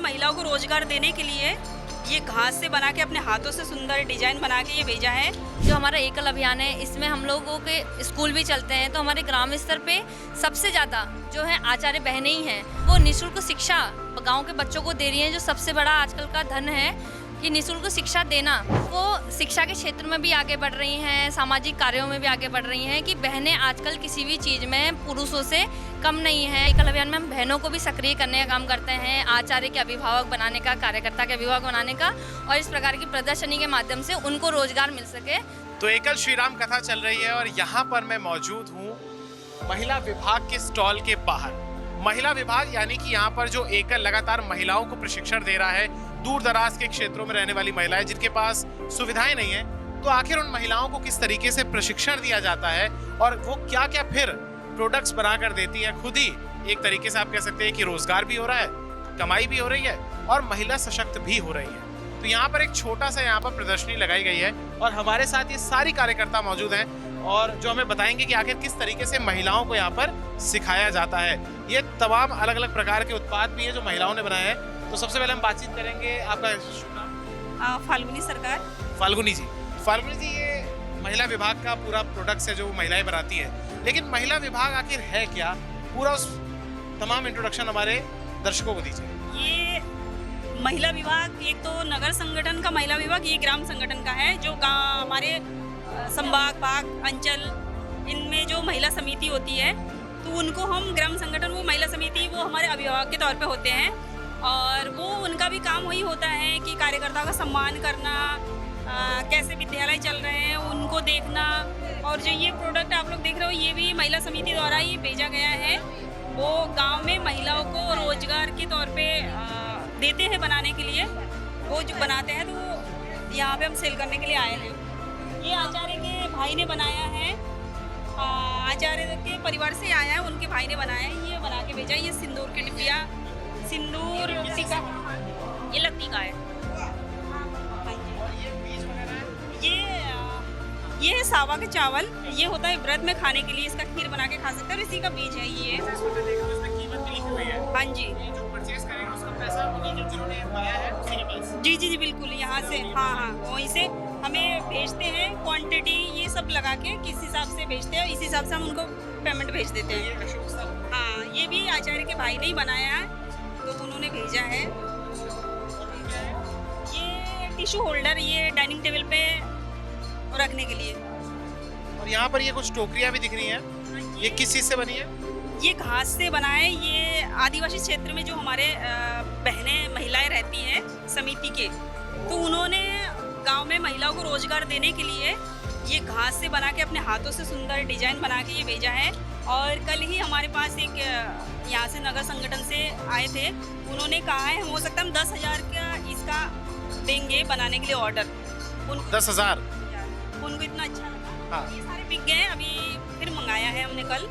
महिलाओं को रोजगार देने के लिए ये घास से बना के अपने हाथों से सुंदर डिजाइन बना के ये भेजा है। जो हमारा एकल अभियान है इसमें हम लोगों के स्कूल भी चलते हैं, तो हमारे ग्राम स्तर पे सबसे ज़्यादा जो है आचार्य बहनें ही हैं। वो निःशुल्क शिक्षा गांव के बच्चों को दे रही हैं, जो सबसे बड़ा आजकल का धन है कि निःशुल्क शिक्षा देना। वो शिक्षा के क्षेत्र में भी आगे बढ़ रही हैं, सामाजिक कार्यों में भी आगे बढ़ रही हैं कि बहनें आजकल किसी भी चीज़ में पुरुषों से कम नहीं है। एकल अभियान में हम बहनों को भी सक्रिय करने का काम करते हैं, आचार्य के अभिभावक बनाने का, कार्यकर्ता के अभिभावक बनाने का, और इस प्रकार की प्रदर्शनी के माध्यम से उनको रोजगार मिल सके। तो एकल श्रीराम कथा चल रही है और यहाँ पर मैं मौजूद हूँ महिला विभाग के स्टॉल के बाहर। महिला विभाग यानी कि यहाँ पर जो एकल लगातार महिलाओं को प्रशिक्षण दे रहा है, दूर दराज के क्षेत्रों में रहने वाली महिलाएं जिनके पास सुविधाएं नहीं है, तो आखिर उन महिलाओं को किस तरीके से प्रशिक्षण दिया जाता है और वो क्या क्या फिर प्रोडक्ट्स बनाकर देती है। खुद ही एक तरीके से आप कह सकते हैं कि रोजगार भी हो रहा है, कमाई भी हो रही है और महिला सशक्त भी हो रही है। तो यहाँ पर एक छोटा सा यहाँ पर प्रदर्शनी लगाई गई है और हमारे साथ ये सारी कार्यकर्ता मौजूद हैं और जो हमें बताएंगे कि आखिर किस तरीके से महिलाओं को यहाँ पर सिखाया जाता है। ये तमाम अलग अलग प्रकार के उत्पाद भी है जो महिलाओं ने बनाए हैं। तो सबसे पहले हम बातचीत करेंगे, आपका शुभ नाम? फाल्गुनी सरकार। फाल्गुनी जी, फाल्गुनी जी, ये महिला विभाग का पूरा प्रोडक्ट्स है जो महिलाएं बनाती हैं, लेकिन महिला विभाग आखिर है क्या? पूरा उस तमाम इंट्रोडक्शन हमारे दर्शकों को दीजिए। ये महिला विभाग एक तो नगर संगठन का महिला विभाग, ये ग्राम संगठन का है। जो गाँव हमारे संभाग, भाग, अंचल, इनमें जो महिला समिति होती है तो उनको हम ग्राम संगठन, वो महिला समिति वो हमारे अभिभावक के तौर पे होते हैं और वो उनका भी काम वही होता है कि कार्यकर्ता का सम्मान करना, कैसे विद्यालय चल रहे हैं उनको देखना। और जो ये प्रोडक्ट आप लोग देख रहे हो ये भी महिला समिति द्वारा ही भेजा गया है। वो गांव में महिलाओं को रोजगार के तौर पे देते हैं बनाने के लिए। वो जो बनाते हैं तो यहाँ पे हम सेल करने के लिए आए हैं। ये आचार्य के भाई ने बनाया है, आचार्य के परिवार से आया है, उनके भाई ने बनाया है, ये बना के भेजा है। ये सिंदूर की डिब्बिया, सिंदूर टीका, ये लकड़ी का है। ये है सावा का चावल, ये होता है व्रत में खाने के लिए, इसका खीर बना के खा सकते हैं और इसी का बीज है ये। हाँ जी, जी जी जी बिल्कुल, यहाँ से हाँ वहीं से हमें भेजते हैं, क्वांटिटी ये सब लगा के किस हिसाब से भेजते हैं, इस हिसाब से हम उनको पेमेंट भेज देते हैं। हाँ, ये भी आचार्य के भाई ने ही बनाया है तो उन्होंने भेजा है। ये टिश्यू होल्डर, ये डाइनिंग टेबल पे रखने के लिए। और यहाँ पर ये कुछ टोकरियाँ भी दिख रही हैं, ये किस चीज़ से बनी है? ये घास से बना है। ये आदिवासी क्षेत्र में जो हमारे बहनें महिलाएं रहती हैं समिति के, तो उन्होंने गांव में महिलाओं को रोजगार देने के लिए ये घास से बना के अपने हाथों से सुंदर डिजाइन बना के ये भेजा है। और कल ही हमारे पास एक यहाँ से नगर संगठन से आए थे, उन्होंने कहा है हो सकता है हम 10,000 का इसका देंगे बनाने के लिए ऑर्डर। 10,000? उनको इतना अच्छा लगा। हाँ। ये सारे बिक गए, अभी फिर मंगाया है हमने कल।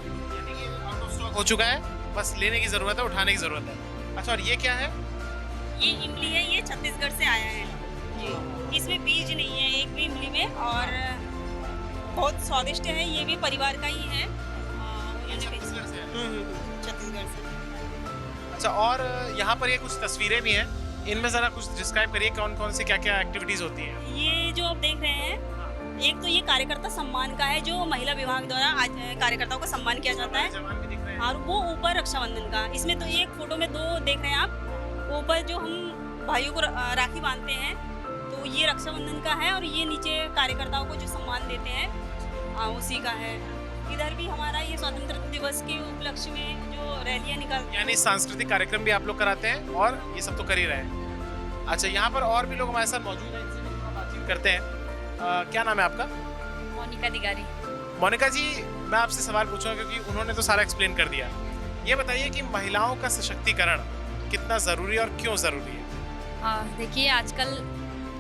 स्टॉक हो चुका है, बस लेने की ज़रूरत है, उठाने की ज़रूरत है। अच्छा, और ये क्या है? ये इमली है, ये छत्तीसगढ़ से आया है जी। इसमें बीज नहीं है एक भी इमली में और बहुत स्वादिष्ट है। ये भी परिवार का ही है, छत्तीसगढ़ से। अच्छा, और यहाँ पर ये कुछ तस्वीरें भी हैं, इनमें ज़रा कुछ डिस्क्राइब करिए कौन कौन सी क्या क्या एक्टिविटीज़ होती हैं। ये जो आप देख रहे हैं, एक तो ये कार्यकर्ता सम्मान का है, जो महिला विभाग द्वारा आज कार्यकर्ताओं का सम्मान किया जाता है। और वो ऊपर रक्षाबंधन का, इसमें तो एक फोटो में 2 देख रहे हैं आप, ऊपर जो हम भाइयों को राखी बांधते हैं तो ये रक्षाबंधन का है और ये नीचे कार्यकर्ताओं को जो सम्मान देते हैं उसी का है। इधर भी हमारा ये स्वतंत्रता दिवस के उपलक्ष्य में जो रैलियाँ निकालते हैं, यानी सांस्कृतिक कार्यक्रम भी आप लोग कराते हैं और ये सब तो कर ही रहे हैं। अच्छा, यहाँ पर और भी लोग हमारे साथ मौजूद हैं, इनसे भी थोड़ा बातचीत करते हैं। क्या नाम है आपका? मोनिका दिगारी। मोनिका जी, मैं आपसे सवाल पूछूंगा क्योंकि उन्होंने तो सारा एक्सप्लेन कर दिया। ये बताइए कि महिलाओं का सशक्तिकरण कितना ज़रूरी है और क्यों ज़रूरी है? देखिए, आजकल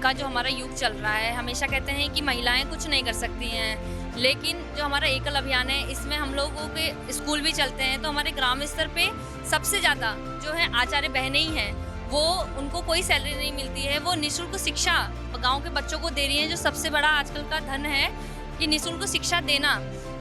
का जो हमारा युग चल रहा है, हमेशा कहते हैं कि महिलाएं कुछ नहीं कर सकती हैं, लेकिन जो हमारा एकल अभियान है इसमें हम लोगों के स्कूल भी चलते हैं, तो हमारे ग्राम स्तर पे सबसे ज़्यादा जो है आचार्य बहनें ही हैं। वो उनको कोई सैलरी नहीं मिलती है, वो निःशुल्क शिक्षा गांव के बच्चों को दे रही हैं, जो सबसे बड़ा आजकल का धन है कि निःशुल्क शिक्षा देना।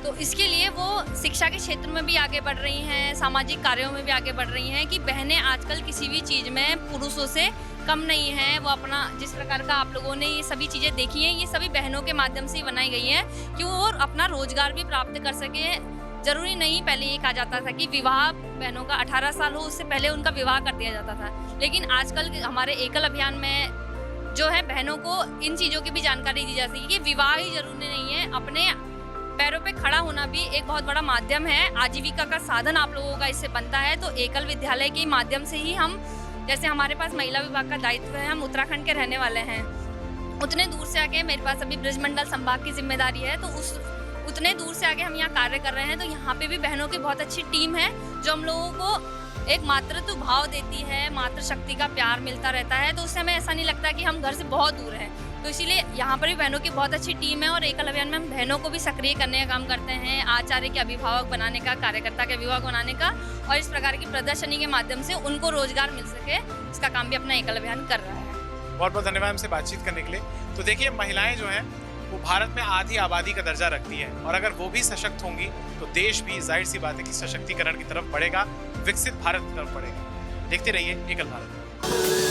तो इसके लिए वो शिक्षा के क्षेत्र में भी आगे बढ़ रही हैं, सामाजिक कार्यों में भी आगे बढ़ रही हैं कि बहनें आजकल किसी भी चीज़ में पुरुषों से कम नहीं हैं। वो अपना जिस प्रकार का आप लोगों ने ये सभी चीज़ें देखी हैं, ये सभी बहनों के माध्यम से ही बनाई गई हैं कि वो अपना रोजगार भी प्राप्त कर सकें। ज़रूरी नहीं, पहले ये कहा जाता था कि विवाह बहनों का 18 साल हो उससे पहले उनका विवाह कर दिया जाता था, लेकिन आजकल हमारे एकल अभियान में जो है बहनों को इन चीज़ों की भी जानकारी दी जा सके कि विवाह ही जरूरी नहीं है, अपने पैरों पे खड़ा होना भी एक बहुत बड़ा माध्यम है, आजीविका का साधन आप लोगों का इससे बनता है। तो एकल विद्यालय के माध्यम से ही हम, जैसे हमारे पास महिला विभाग का दायित्व है, हम उत्तराखंड के रहने वाले हैं, उतने दूर से आके मेरे पास अभी ब्रजमंडल संभाग की जिम्मेदारी है, तो उतने दूर से आके हम यहाँ कार्य कर रहे हैं। तो यहाँ पे भी बहनों की बहुत अच्छी टीम है जो हम लोगों को एक मातृत्व भाव देती है, मातृशक्ति का प्यार मिलता रहता है, तो उससे हमें ऐसा नहीं लगता कि हम घर से बहुत दूर हैं। तो इसीलिए यहाँ पर भी बहनों की बहुत अच्छी टीम है और एकल अभियान में हम बहनों को भी सक्रिय करने का काम करते हैं, आचार्य के अभिभावक बनाने का, कार्यकर्ता के अभिभावक बनाने का, और इस प्रकार की प्रदर्शनी के माध्यम से उनको रोजगार मिल सके, इसका काम भी अपना एकल अभियान कर रहा है। बहुत बहुत धन्यवाद हमसे बातचीत करने के लिए। तो देखिए, महिलाएं जो हैं वो भारत में आधी आबादी का दर्जा रखती है, और अगर वो भी सशक्त होंगी तो देश भी जाहिर सी बात है कि सशक्तिकरण की तरफ बढ़ेगा, विकसित भारत की तरफ बढ़ेगा। देखते रहिए एकल भारत।